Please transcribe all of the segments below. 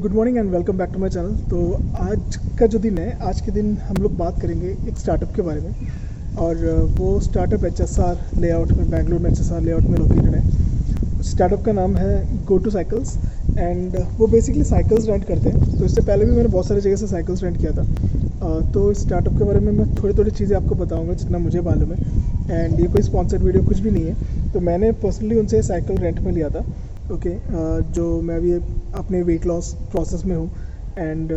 Good morning and welcome back to my channel. तो आज का जो दिन है, आज के दिन हम लोग बात करेंगे एक स्टार्टअप के बारे में। और वो स्टार्टअप HSR लेआउट में, बेंगलुरु में HSR लेआउट में लोकेटेड है। स्टार्टअप का नाम है गो टू साइकिल्स एंड वो बेसिकली साइकिल्स रेंट करते हैं। तो इससे पहले भी मैंने बहुत सारी जगह से साइकिल्स रेंट किया था। तो इस स्टार्टअप के बारे में मैं थोड़ी थोड़ी चीज़ें आपको बताऊँगा जितना मुझे मालूम है। एंड ये कोई स्पॉन्सर्ड वीडियो कुछ भी नहीं है। तो मैंने पर्सनली उनसे साइकिल रेंट में लिया था। ओके, जो मैं अभी अपने वेट लॉस प्रोसेस में हूँ एंड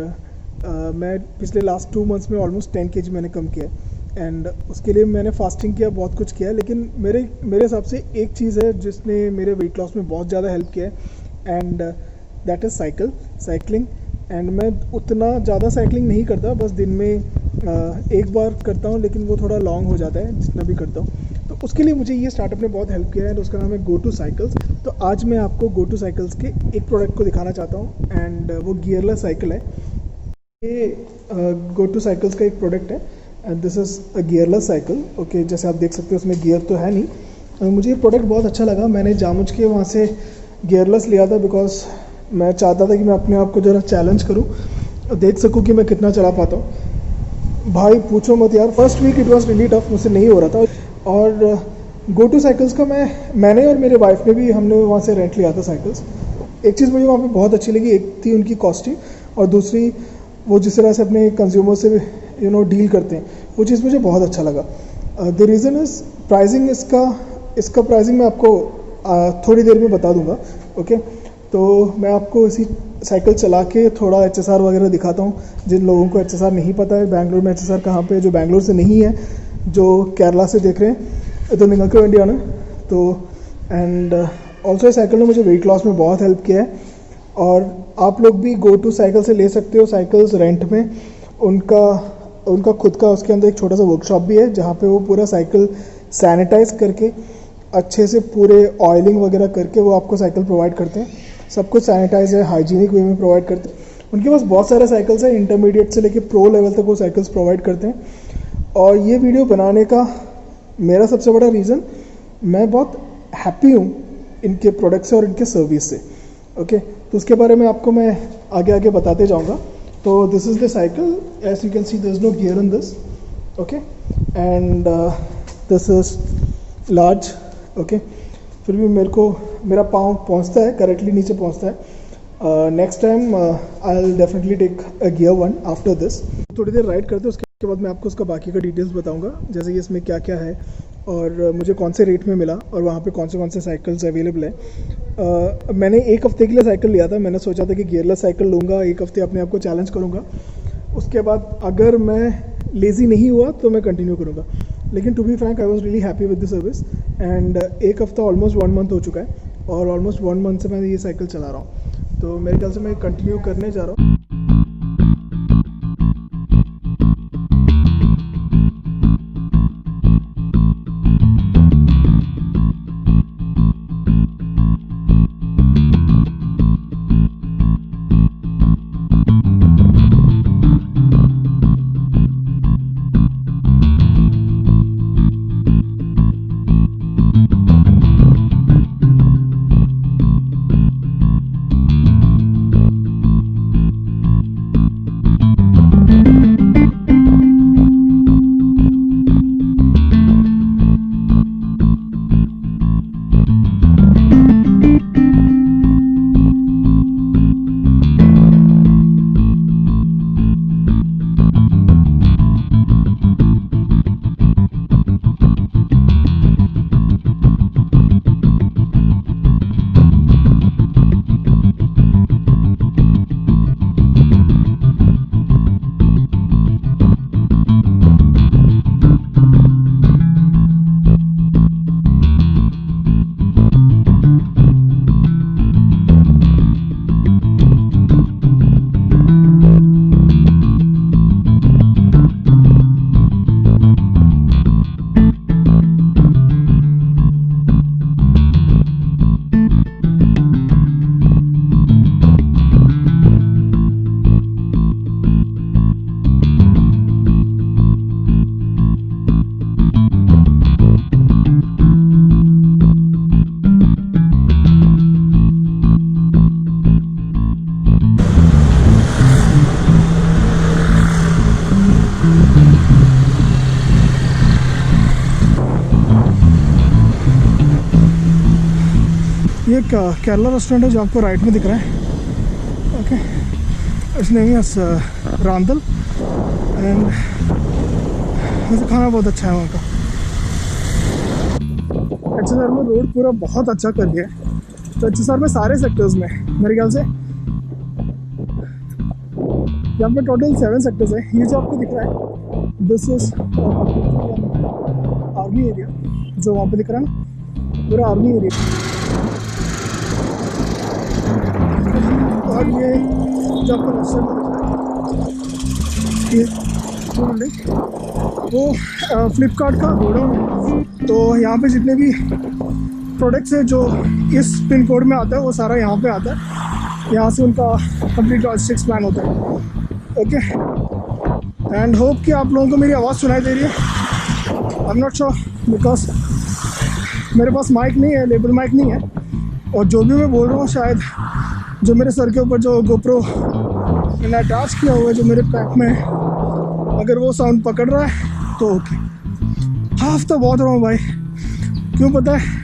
मैं पिछले लास्ट 2 मंथ्स में ऑलमोस्ट 10 kg मैंने कम किया है। एंड उसके लिए मैंने फास्टिंग किया, बहुत कुछ किया, लेकिन मेरे हिसाब से एक चीज़ है जिसने मेरे वेट लॉस में बहुत ज़्यादा हेल्प किया है and that is cycling. And मैं उतना ज़्यादा साइकिलिंग नहीं करता, बस दिन में एक बार करता हूँ, लेकिन वो थोड़ा लॉन्ग हो जाता है जितना भी करता हूँ। तो उसके लिए मुझे ये स्टार्टअप ने बहुत हेल्प किया है। तो उसका नाम है गो टू साइकिल्स। तो आज मैं आपको गो टू साइकिल्स के एक प्रोडक्ट को दिखाना चाहता हूँ एंड वो गियरलेस साइकिल है। ये गो टू साइकिल्स का एक प्रोडक्ट है and this is a gearless cycle. Okay, जैसे आप देख सकते हो उसमें गियर तो है नहीं। मुझे ये प्रोडक्ट बहुत अच्छा लगा। मैंने जामुझ के वहाँ से गियरलेस लिया था बिकॉज मैं चाहता था कि मैं अपने आप को ज़रा चैलेंज करूँ और देख सकूँ कि मैं कितना चला पाता हूँ। भाई पूछो मत यार, first week it was really tough, मुझसे नहीं हो रहा था। और गो टू साइकिल्स का मैंने और मेरे वाइफ ने भी, हमने वहाँ से रेंट लिया था साइकिल्स। एक चीज़ मुझे वहाँ पे बहुत अच्छी लगी, एक थी उनकी कॉस्टिंग और दूसरी वो जिस तरह से अपने कंज्यूमर से डील करते हैं, वो चीज़ मुझे बहुत अच्छा लगा। The reason is pricing. इसका प्राइसिंग मैं आपको थोड़ी देर में बता दूंगा। ओके, तो मैं आपको इसी साइकिल चला के थोड़ा HSR वगैरह दिखाता हूँ। जिन लोगों को HSR नहीं पता है, बेंगलुरु में HSR कहाँ पे है, जो बेंगलुरु से नहीं है, जो केरला से देख रहे हैं, तो निकल के इंडिया ने तो एंड ऑल्सो इस साइकिल ने मुझे वेट लॉस में बहुत हेल्प किया है। और आप लोग भी गो टू साइकिल से ले सकते हो साइकिल्स रेंट में। उनका खुद का उसके अंदर एक छोटा सा वर्कशॉप भी है जहाँ पे वो पूरा साइकिल सैनिटाइज करके अच्छे से पूरे ऑयलिंग वगैरह करके वो आपको साइकिल प्रोवाइड करते हैं। सब कुछ सैनिटाइज है, हाइजीनिक वे में प्रोवाइड करते हैं। उनके पास बहुत सारे साइकिल्स हैं, इंटरमीडिएट से लेके प्रो लेवल तक वो साइकिल्स प्रोवाइड करते हैं। और ये वीडियो बनाने का मेरा सबसे बड़ा रीज़न, मैं बहुत हैप्पी हूँ इनके प्रोडक्ट से और इनके सर्विस से। ओके, तो उसके बारे में आपको मैं आगे आगे बताते जाऊँगा। तो this is the cycle, as you can see there is no gear in this. Okay, and this is large. Okay, फिर भी मेरा पाँव पहुँचता है, करेक्टली नीचे पहुँचता है। Next time I will definitely take a gear one after this. थोड़ी देर राइड करते हैं, उसके बाद मैं आपको उसका बाकी का डिटेल्स बताऊंगा, जैसे कि इसमें क्या क्या है और मुझे कौन से रेट में मिला और वहाँ पे कौन से साइकिल्स अवेलेबल है। मैंने एक हफ्ते के लिए साइकिल लिया था। मैंने सोचा था कि गियरलेस साइकिल लूँगा, एक हफ्ते अपने आप को चैलेंज करूँगा, उसके बाद अगर मैं लेज़ी नहीं हुआ तो मैं कंटिन्यू करूँगा। लेकिन to be frank, I was really happy with the service and एक हफ्ता ऑलमोस्ट 1 मंथ हो चुका है और ऑलमोस्ट 1 मंथ से मैं ये साइकिल चला रहा हूँ। तो मेरे ख्याल से मैं कंटिन्यू करने जा रहा हूँ। ये केरला रेस्टोरेंट है जो आपको राइट में दिख रहा है। ओके, इट्स नेम इज रांदल एंड वैसे खाना बहुत अच्छा है वहाँ का। HSR में रोड पूरा बहुत अच्छा कर दिया है। तो HSR में सारे सेक्टर्स में मेरे ख्याल से यहाँ पे टोटल 7 सेक्टर्स है। ये जो आपको दिख रहा है दिस इज आर्मी एरिया, जो वहाँ पे दिख रहा है ना पूरा आर्मी एरिया। और ये जो आपको रेस्टोरेंट दिख रहा है वो फ्लिपकार्ट का गोडाउन है। तो यहाँ पे जितने भी प्रोडक्ट्स हैं जो इस पिन कोड में आता है वो सारा यहाँ पे आता है। यहाँ से उनका कंप्लीट लॉजिस्टिक्स प्लान होता है। ओके, एंड होप कि आप लोगों को मेरी आवाज़ सुनाई दे रही है। I am not sure because मेरे पास माइक नहीं है, लेबल माइक नहीं है, और जो भी मैं बोल रहा हूँ शायद जो मेरे सर के ऊपर जो गोप्रो मैंने अटैच किया हुआ है जो मेरे पैक में, अगर वो साउंड पकड़ रहा है तो ओके। हाफ तो बहुत रहा हूँ भाई, क्यों पता है,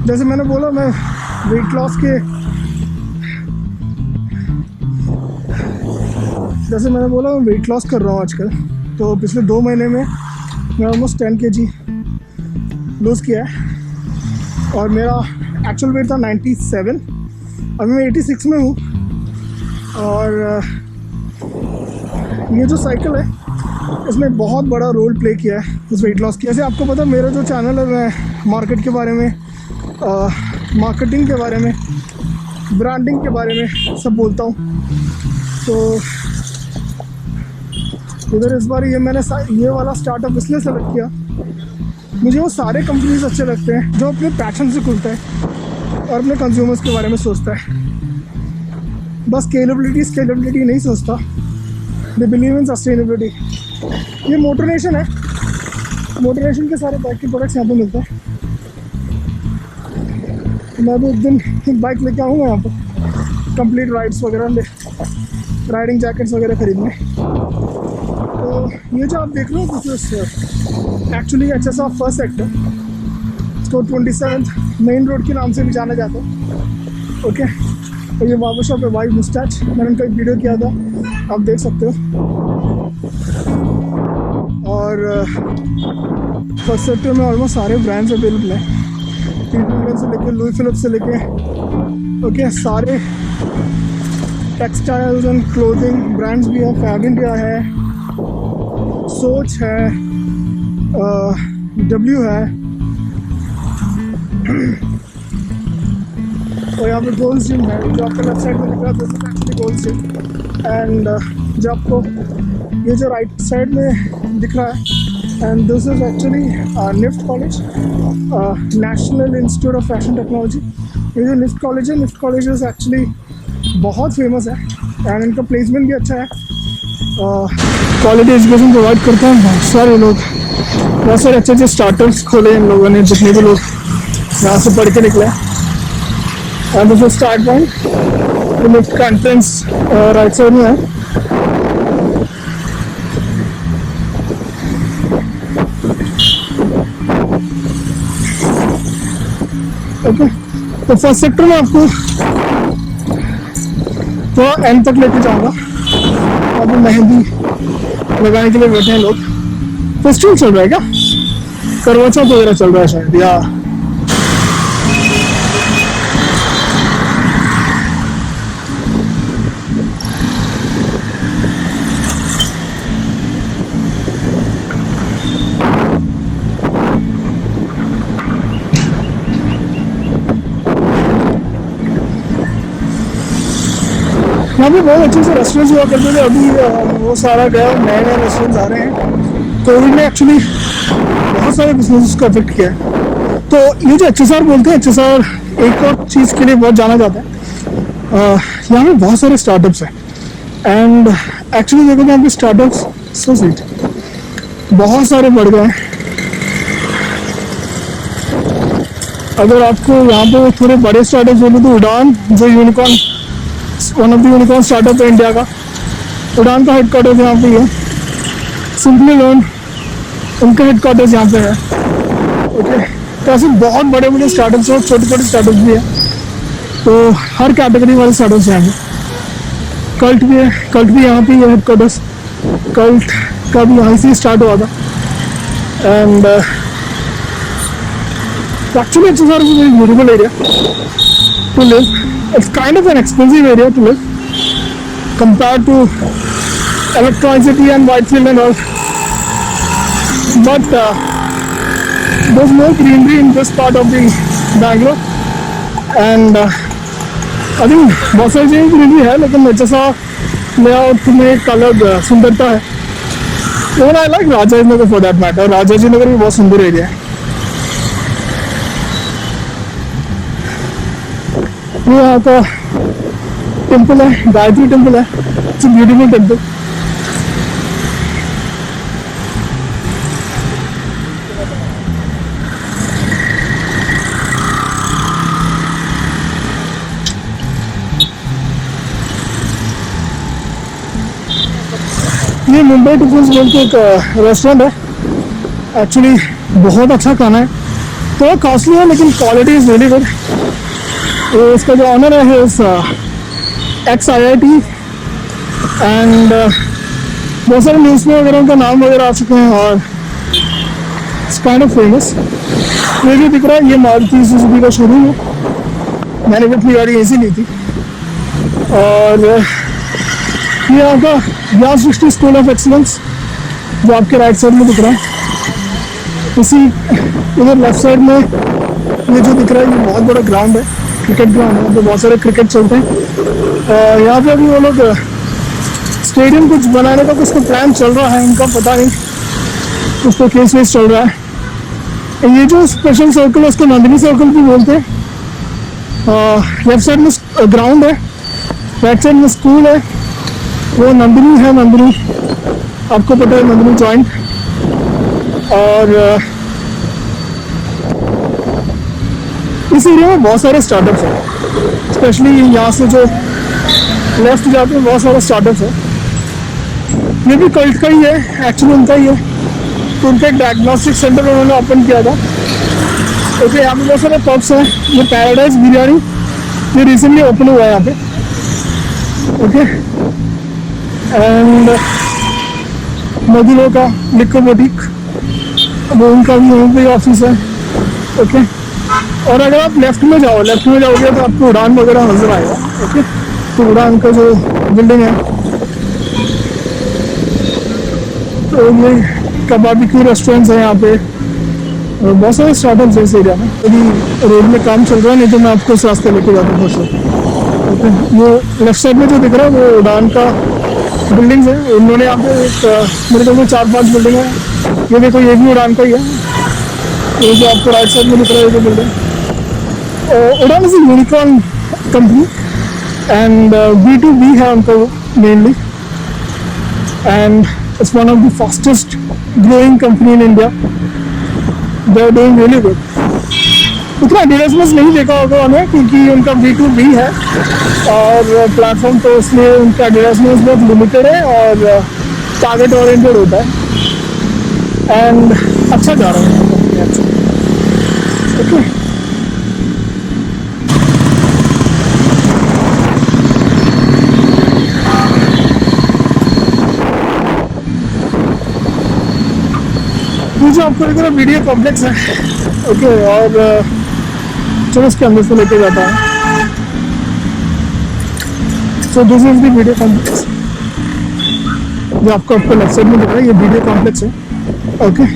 जैसे मैंने बोला मैं वेट लॉस कर रहा हूँ आजकल। तो पिछले 2 महीने में मैं ऑलमोस्ट 10 kg लूज़ किया है और मेरा एक्चुअल वेट था 97, अभी मैं 86 में हूँ। और ये जो साइकिल है इसने बहुत बड़ा रोल प्ले किया है इस वेट लॉस की। जैसे आपको पता मेरा जो चैनल है मैं मार्केट के बारे में, मार्केटिंग के बारे में, ब्रांडिंग के बारे में सब बोलता हूँ। तो इधर इस बार ये मैंने ये वाला स्टार्टअप इसलिए सेलेक्ट किया, मुझे वो सारे कंपनीज अच्छे लगते हैं जो अपने पैशन से खुलता है और अपने कंज्यूमर्स के बारे में सोचता है। बस स्केलेबिलिटी नहीं सोचता, दे बिलीव इन सस्टेनेबिलिटी। ये मोटर नेशन है, मोटर नेशन के सारे बाइक के प्रोडक्ट्स यहाँ पे मिलते हैं। मैं भी एक दिन एक बाइक लेके आऊँगा यहाँ पर, कंप्लीट राइड्स वगैरह, राइडिंग जैकेट्स वगैरह खरीदने। तो ये जो आप देख रहे हो this is actually HSR first sector, इसको 27th मेन रोड के नाम से भी जाना जाता है। ओके, और ये बाबा शॉप है वाई मुस्टैच, मैंने उनका एक वीडियो किया था, आप देख सकते हो। और फर्स्ट सेक्टर में ऑलमोस्ट सारे ब्रांड्स अवेलेबल हैं, पीपल से लेके लुई फिलिप्स से लेके ओके सारे टेक्सटाइल्स एंड क्लोथिंग ब्रांड्स भी हैं। फैब इंडिया है, सोच है, W है, और यहाँ पे गोल्ड जिम है जो आपको लेफ्ट साइड में दिख रहा है, this is actually gold gym. And जो आपको ये जो राइट साइड में दिख रहा है, and this is actually NIFT college, national institute of fashion technology. ये जो निफ्ट कॉलेज है, निफ्ट कॉलेज इज एक्चुअली बहुत फेमस है एंड इनका प्लेसमेंट भी अच्छा है। क्वालिटी एजुकेशन प्रोवाइड करते हैं बहुत सारे लोग, बहुत सारे अच्छे स्टार्टअप्स खोले इन लोगों ने, जितने भी लोग यहाँ से पढ़ के निकले। And this is start point, NIFT का एंट्रेंस राइट साइड में है। ओके, तो फर्स्ट सेक्टर में आपको तो एंड तक लेके जाऊँगा। अभी मेहंदी लगाने के लिए बैठे हैं लोग। फेस्टिवल चल रहा है क्या, करवा चौथ वगैरह चल रहा है शायद, या यहाँ पे बहुत अच्छे से रेस्टोरेंट्स हुआ करते थे, अभी वो सारा गया, नए नए रेस्टोरेंट्स आ रहे हैं। कोविड ने एक्चुअली बहुत सारे बिजनेस को अफेक्ट किया है। तो ये जो HSR बोलते हैं, HSR एक और चीज़ के लिए बहुत जाना जाता है, यहाँ पे बहुत सारे स्टार्टअप्स हैं। एंड एक्चुअली देखो यहाँ पे स्टार्टअप्स सो स्वीट बहुत सारे बढ़ गए हैं। अगर आपको यहाँ पे थोड़े बड़े स्टार्टअप्स बोले तो उड़ान, जो unicorn, one of the unicorn startup है इंडिया का, उड़ान का हेडक्वार्टर्स यहाँ पे है। सिंपली लर्न, उनका हेडक्वार्टर्स यहाँ पे है। ओके, तो ऐसे बहुत बड़े बड़े स्टार्टअप्स और छोटे छोटे स्टार्टअप्स भी हैं। तो हर कैटेगरी वाले स्टार्टअप्स आएंगे। कल्ट भी है, कल्ट भी यहाँ पे हेडक्वार्टर्स कल्ट का भी यहाँ से स्टार्ट हुआ था। And actually it's a very beautiful area to live. It's kind of an expensive area to live compared to Electronic City and Whitefield and all. But there's no greenery in this part of the Bangalore. And I think बहुत सारी जगह greenery है, लेकिन जैसा layout में एक अलग सुंदरता है। Even I like Rajaji Nagar for that matter. Rajaji नगर भी बहुत सुंदर एरिया है। ये यहाँ का टेम्पल है, गायत्री टेम्पल है। It's a beautiful temple. ये मुंबई टिफिन बोल के एक रेस्टोरेंट है। एक्चुअली बहुत अच्छा खाना है, थोड़ा कॉस्टली है लेकिन क्वालिटी इज़ रियली गुड। इसका जो ऑनर है इस ex-IIT एंड बहुत सारे न्यूज़ में वगैरह उनका नाम वगैरह आ चुके हैं और इट्स काइंड ऑफ फेमस। ये जो दिख रहा है ये मारुति सुजुकी का शोरूम है। मैंने भी अपनी गाड़ी ऐसी ली थी। और ये यहाँ का व्यास दृष्टि स्कूल ऑफ एक्सीलेंस जो आपके राइट साइड में दिख रहा है। इसी इधर लेफ्ट साइड में ये जो दिख रहा है ये बहुत बड़ा ग्राउंड है, क्रिकेट ग्राउंड है, तो बहुत सारे क्रिकेट चलते हैं। यहाँ पे अभी वो लोग स्टेडियम कुछ बनाने का कुछ तो प्लान चल रहा है, उनका पता नहीं, कुछ तो केस वेस चल रहा है। ये जो स्पेशल सर्कल है उसको नंदिनी सर्कल भी बोलते हैं। लेफ्ट साइड में ग्राउंड है, राइट साइड में स्कूल है, वो नंदिनी है। नंदिनी आपको पता है, नंदिनी जॉइंट। और इस एरिया में बहुत सारे स्टार्टअप्स हैं, स्पेशली यहाँ से जो लेफ्ट जाते हैं बहुत सारे स्टार्टअप्स हैं। ये भी कल्ट का ही है, एक्चुअली उनका ही है। तो उनका एक डायग्नोस्टिक सेंटर उन्होंने ओपन किया था। ओके, यहाँ पे बहुत सारे पब्स हैं। ये पैराडाइज बिरयानी ये रिसेंटली ओपन हुआ है यहाँ पे। ओके, एंड मधुलो का लिक्को बुटीक, वो उनका भी वहीं पे ऑफिस है। ओके, और अगर आप लेफ्ट में जाओगे तो आपको उड़ान वगैरह नजर आएगा। ओके, तो उड़ान का जो बिल्डिंग है, तो ये कबाबी की रेस्टोरेंट्स हैं यहाँ पे और बहुत सारे स्टार्टअप्स हैं इस एरिया में। अभी रोड में काम चल रहा है, नहीं तो मैं आपको इस रास्ते लेके जाता हूँ। ओके, ये लेफ्ट साइड में जो दिख रहा है वो उड़ान का बिल्डिंग्स है। उन्होंने यहाँ पे मेरे ख्याल में 4-5 बिल्डिंग है। ये देखो, ये भी उड़ान का ही है। ये जो आपको राइट साइड में दिख रहा है ये building, Udaan is a unicorn company and B2B है उनका mainly, and it's one of the fastest growing company in India. They are doing really good. उतना एडवर्टाइजमेंट नहीं देखा होगा उन्हें, क्योंकि उनका B2B है और प्लेटफॉर्म, तो इसलिए उनका एडवर्टाइजमेंट बहुत लिमिटेड है और टारगेट ओरिएंटेड होता है। एंड अच्छा जा रहा है कंपनी। ओके, जो आपको लेकर वीडियो कॉम्प्लेक्स है। ओके, और चलो इसके अंदर से लेके जाता है। So this is the video complex जो आपको लेफ्ट साइड में दिख रहा है, ये वीडियो कॉम्प्लेक्स है। ओके,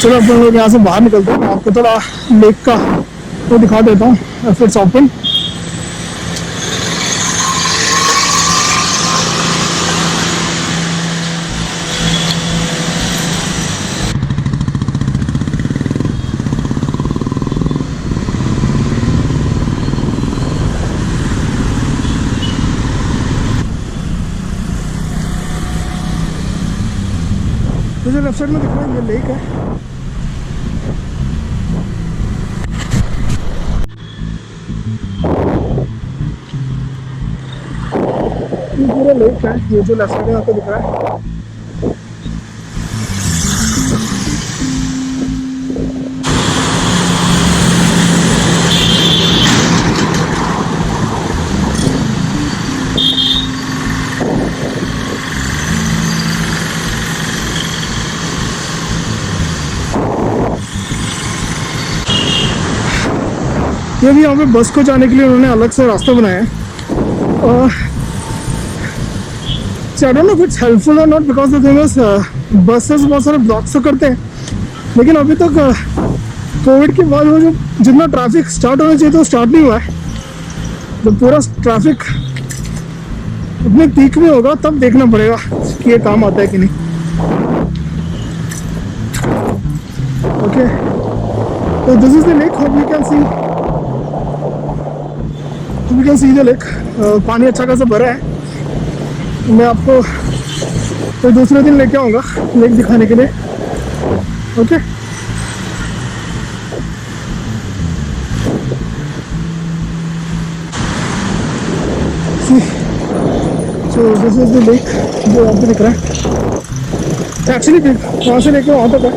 चलो अब लोग यहाँ से बाहर निकलते हैं। आपको थोड़ा लेक का वो दिखा देता हूँ इफ इट्स ओपन। तो जो लेफ्ट साइड में दिख रहा है ये लेक है। ये पूरा लेक है, ये जो लेफ्ट साइड में आपको दिख रहा है। ये भी यहाँ पे बस को जाने के लिए उन्होंने अलग से रास्ता बनाया है। I don't know if it's helpful और not, because the thing is buses बहुत सारे ब्लॉक्स तो करते हैं, लेकिन अभी तक कोविड के बाद वो जो जितना ट्रैफिक स्टार्ट होना चाहिए तो स्टार्ट नहीं हुआ है। जब पूरा ट्रैफिक अपने पीक में होगा तब देखना पड़ेगा कि ये काम आता है कि नहीं। ओके, तो this is the lake, hope you can see the lake. पानी अच्छा खासा भरा है। मैं आपको तो दूसरे दिन लेके आऊँगा लेक दिखाने के लिए। Okay, so this is the lake जो यहाँ पे दिख रहा है। एक्चुअली वहाँ से लेके वहाँ तक है।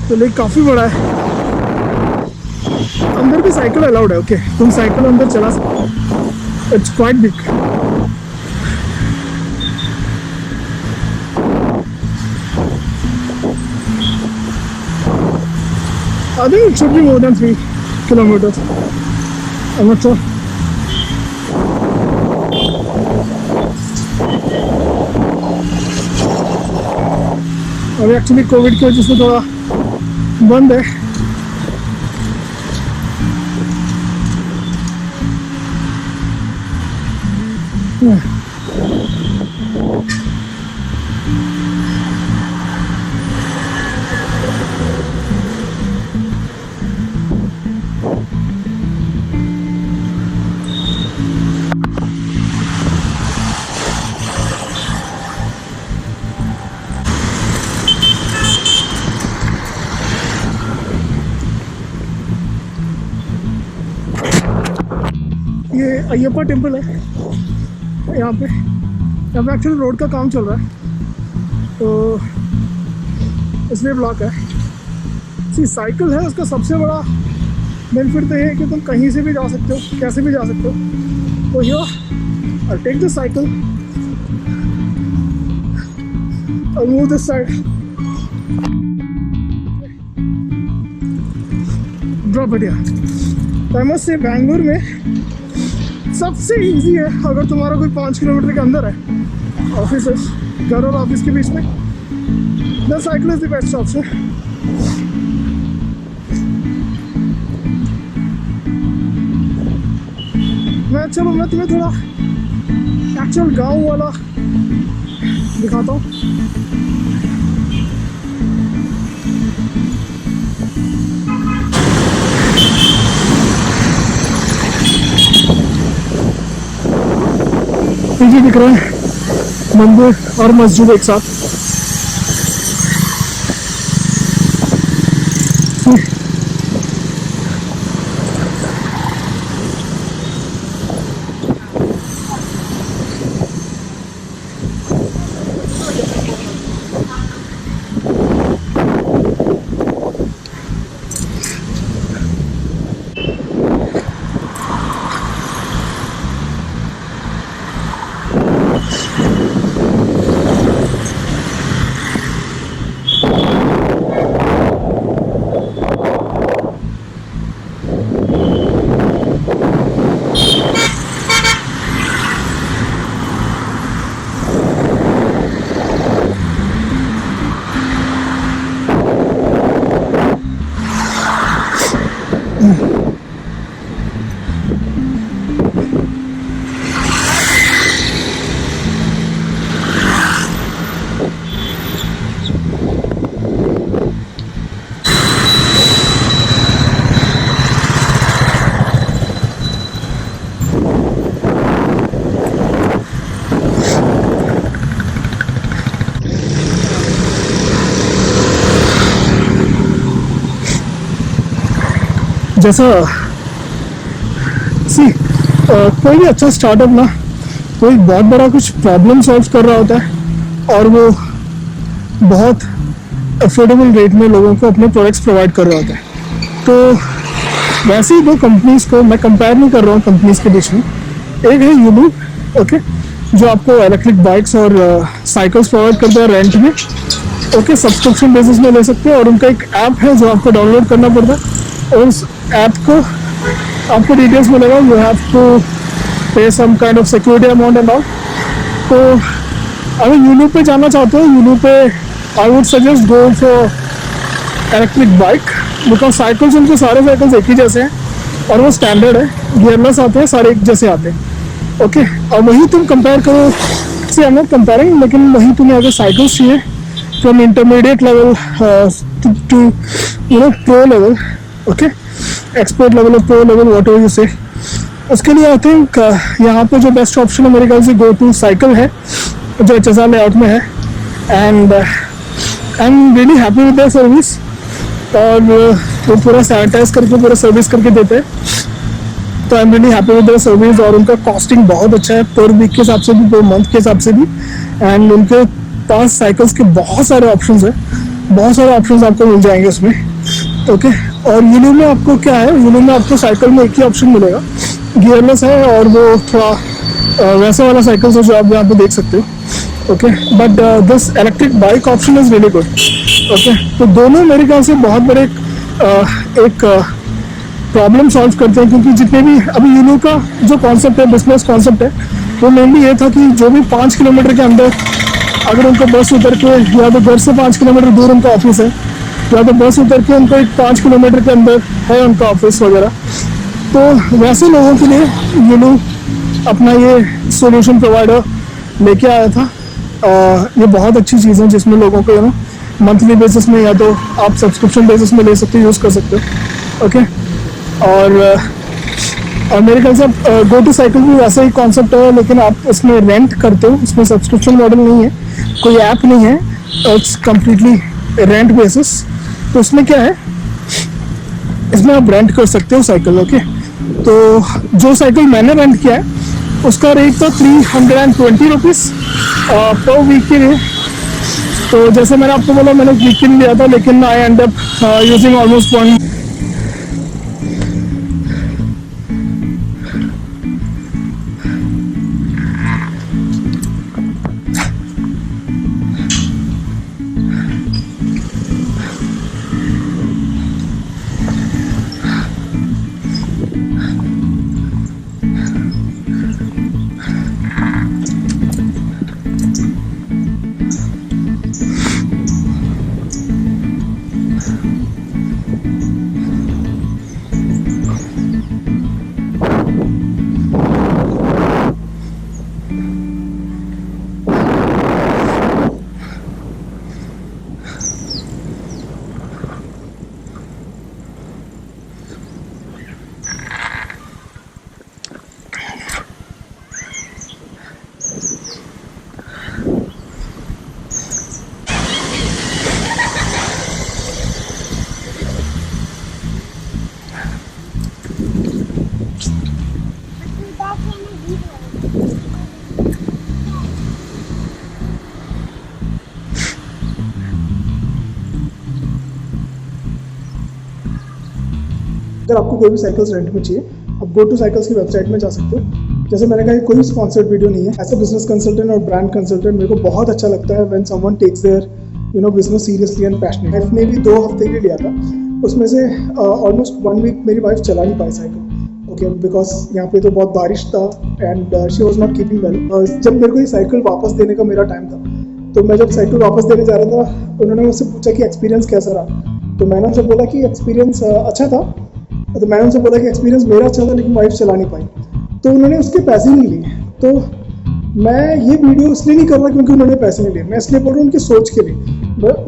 तो लेक काफ़ी बड़ा है। अंदर भी साइकिल अलाउड है। ओके, तुम साइकिल अंदर चला सकते हो। It's quite big. I think it should be more than 3 kilometers. I'm not sure. अभी एक्चुअली कोविड की वजह से थोड़ा बंद है। ये अयप्पा टेम्पल है यहाँ पे एक्चुअली रोड का काम चल रहा है तो इसलिए ब्लॉक है। सी साइकिल है, उसका सबसे बड़ा बेनिफिट तो ये है कि तुम कहीं से भी जा सकते हो, कैसे भी जा सकते हो। तो यो आई टेक द साइकिल और move this side, drop it here. I must say Bangalore में सबसे इजी है अगर तुम्हारा कोई 5 किलोमीटर के अंदर है ऑफिस, घर और ऑफिस के बीच में, the cycle is the best option. मैं तुम्हें थोड़ा एक्चुअल गांव वाला दिखाता हूँ। पीछे दिख रहा है मंदिर और मस्जिद एक साथ। जैसा सी कोई भी अच्छा स्टार्टअप ना कोई बहुत बड़ा कुछ प्रॉब्लम सॉल्व कर रहा होता है और वो बहुत अफोर्डेबल रेट में लोगों को अपने प्रोडक्ट्स प्रोवाइड कर रहा होता है। तो वैसे ही दो कंपनीज को मैं कंपेयर नहीं कर रहा हूँ कंपनीज के बीच में। एक है यूलू, ओके, जो आपको इलेक्ट्रिक बाइक्स और साइकिल्स प्रोवाइड करता है रेंट में, ओके, सब्सक्रिप्शन बेसिस में ले सकते हो। और उनका एक ऐप है जो आपको डाउनलोड करना पड़ता है और उस ऐप को आपको डिटेल्स मिलेगा, you have to pay some kind of security amount and all. तो अगर यूलू पे जाना चाहते हो, यूलू पे I would suggest go for electric bike, because cycles उनके सारे साइकिल्स एक ही जैसे हैं और वो स्टैंडर्ड है, गियरलेस आते हैं, सारे एक जैसे आते हैं, ओके। और वही तुम कंपेयर करो, से आई एम नॉट कंपेयरिंग, लेकिन वही तुम्हें अगर साइकिल्स चाहिए from intermediate level to you know pro level, okay, expert level और pro level, whatever you say, उसके लिए आई थिंक यहाँ पे जो बेस्ट ऑप्शन है मेरे ख्याल से गो टू साइकिल है, जो HSR लेआउट में है। And I am really happy with their service, और वो पूरा सैनिटाइज करके पूरा सर्विस करके देते हैं, तो I am really happy with their service. और उनका कॉस्टिंग बहुत अच्छा है, पर वीक के हिसाब से भी, पर मंथ के हिसाब से भी। एंड उनके पास साइकिल्स के बहुत सारे ऑप्शंस हैं, बहुत सारे ऑप्शंस आपको मिल जाएंगे उसमें, ओके। और यूलू में आपको क्या है, यूलू में आपको साइकिल में एक ही ऑप्शन मिलेगा, गियरलेस है, और वो थोड़ा वैसा वाला साइकिल्स है जो आप यहाँ पे देख सकते हो, okay. But this electric bike option is really good, okay. तो दोनों मेरे ख्याल से बहुत बड़े एक प्रॉब्लम सॉल्व करते हैं, क्योंकि जितने भी अभी यूलू का जो कॉन्सेप्ट है, बिजनेस कॉन्सेप्ट है, वो मेनली ये था कि जो भी 5 किलोमीटर के अंदर अगर उनको बस उतर के, या तो घर से 5 किलोमीटर दूर उनका ऑफिस है, या तो बस उतर के उनको एक 5 किलोमीटर के अंदर है उनका ऑफिस वगैरह, तो वैसे लोगों के लिए यूलू अपना ये सॉल्यूशन प्रोवाइडर लेके आया था। ये बहुत अच्छी चीज़ है जिसमें लोगों को मंथली बेसिस में या तो आप सब्सक्रिप्शन बेसिस में ले सकते हो, यूज़ कर सकते हो, ओके। और मेरे ख्याल से गो टू साइकिल भी वैसा ही कॉन्सेप्ट है, लेकिन आप इसमें रेंट करते हो, इसमें सब्सक्रिप्शन मॉडल नहीं है, कोई ऐप नहीं है, इट्स कम्प्लीटली रेंट बेसिस। तो इसमें क्या है, इसमें आप रेंट कर सकते हो साइकिल, ओके। तो जो साइकिल मैंने रेंट किया है उसका रेट था 320 रुपीज़ पर वीक के लिए। तो जैसे मैंने आपको बोला, मैंने वीक के लिए लिया था, लेकिन आई एंड अप यूजिंग ऑलमोस्ट 1। अगर आपको कोई भी साइकिल्स रेंट में चाहिए, आप गो टू साइकिल्स की वेबसाइट में जा सकते हो। जैसे मैंने कहा, कोई स्पॉन्सर्ड वीडियो नहीं है। एज अ बिजनेस कंसल्टेंट और ब्रांड कंसल्टेंट मेरे को बहुत अच्छा लगता है when someone takes their business seriously and passionate. Wife ने भी 2 हफ्ते के लिए लिया था, उसमें से ऑलमोस्ट 1 वीक मेरी वाइफ चला नहीं पाई साइकिल, ओके, बिकॉज यहाँ पे तो बहुत बारिश था and she was not keeping well. जब मेरे को ये साइकिल वापस देने का मेरा टाइम था, तो मैं जब साइकिल वापस देने जा रहा था, उन्होंने मुझसे पूछा कि एक्सपीरियंस कैसा रहा। तो मैंने उनसे बोला कि एक्सपीरियंस अच्छा था। तो मैंने उनसे बोला कि एक्सपीरियंस मेरा अच्छा था, लेकिन वाइफ चला नहीं पाई। तो उन्होंने उसके पैसे नहीं लिए। तो मैं ये वीडियो इसलिए नहीं कर रहा क्योंकि उन्होंने पैसे नहीं लिए, मैं इसलिए बोल रहा हूँ उनकी सोच के लिए।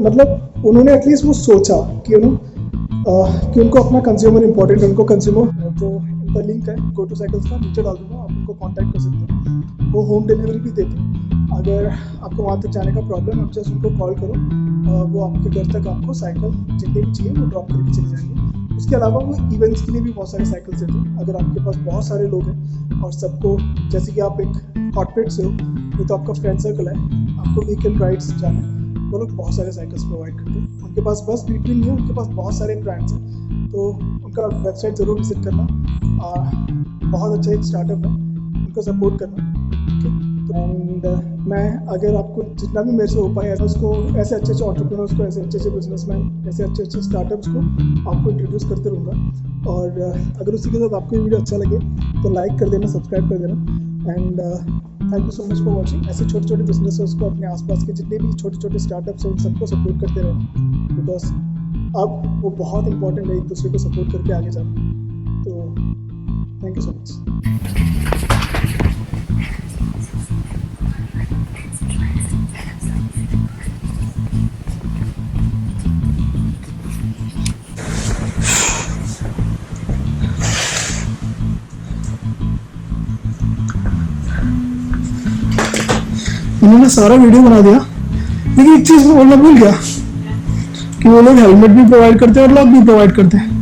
मतलब उन्होंने एटलीस्ट वो सोचा कि कि उनको अपना कंज्यूमर इंपॉर्टेंट है, उनको कंज्यूमर। तो उनका लिंक है गो टू साइकिल्स का, नीचे डाल दूँगा, आप उनको कॉन्टैक्ट कर सकते हो। वो होम डिलीवरी भी देते हैं। अगर आपको वहाँ तक जाने का प्रॉब्लम है, आप जस्ट उनको कॉल करो, वो आपके घर तक आपको साइकिल जितनी भी चाहिए वो ड्रॉप करके चले जाएंगे। उसके अलावा वो इवेंट्स के लिए भी बहुत सारे साइकिल्स देते हैं। अगर आपके पास बहुत सारे लोग हैं और सबको, जैसे कि आप एक कॉर्पोरेट से हो, ये तो आपका फ्रेंड सर्कल है, आपको वीकेंड राइड्स जाना है, वो लोग बहुत सारे साइकिल्स प्रोवाइड करते हैं। उनके पास बस बीटवीन नहीं है, उनके पास बहुत सारे ब्रांड्स हैं, तो उनका वेबसाइट ज़रूर विजिट करना। बहुत अच्छा एक स्टार्टअप है, उनको सपोर्ट करना। एंड मैं अगर आपको जितना भी मेरे से हो पाए उसको ऐसे अच्छे एंटरप्रेन्योर्स को, ऐसे अच्छे बिजनेसमैन, ऐसे अच्छे स्टार्टअप्स को आपको इंट्रोड्यूस करते रहूँगा। और अगर उसी के साथ आपको ये वीडियो अच्छा लगे तो लाइक कर देना, सब्सक्राइब कर देना। And thank you so much for watching. ऐसे छोटे छोटे बिजनेसेस को, अपने आसपास के जितने भी छोटे छोटे स्टार्टअप्स हैं, उन सबको सपोर्ट करते रहना, बिकॉज अब वो बहुत इंपॉर्टेंट है एक दूसरे को सपोर्ट करके आगे जाना। तो थैंक यू सो मच। उन्होंने सारा वीडियो बना दिया, लेकिन एक चीज बोलना भूल गया कि वो लोग हेलमेट भी प्रोवाइड करते हैं और लॉक भी प्रोवाइड करते हैं।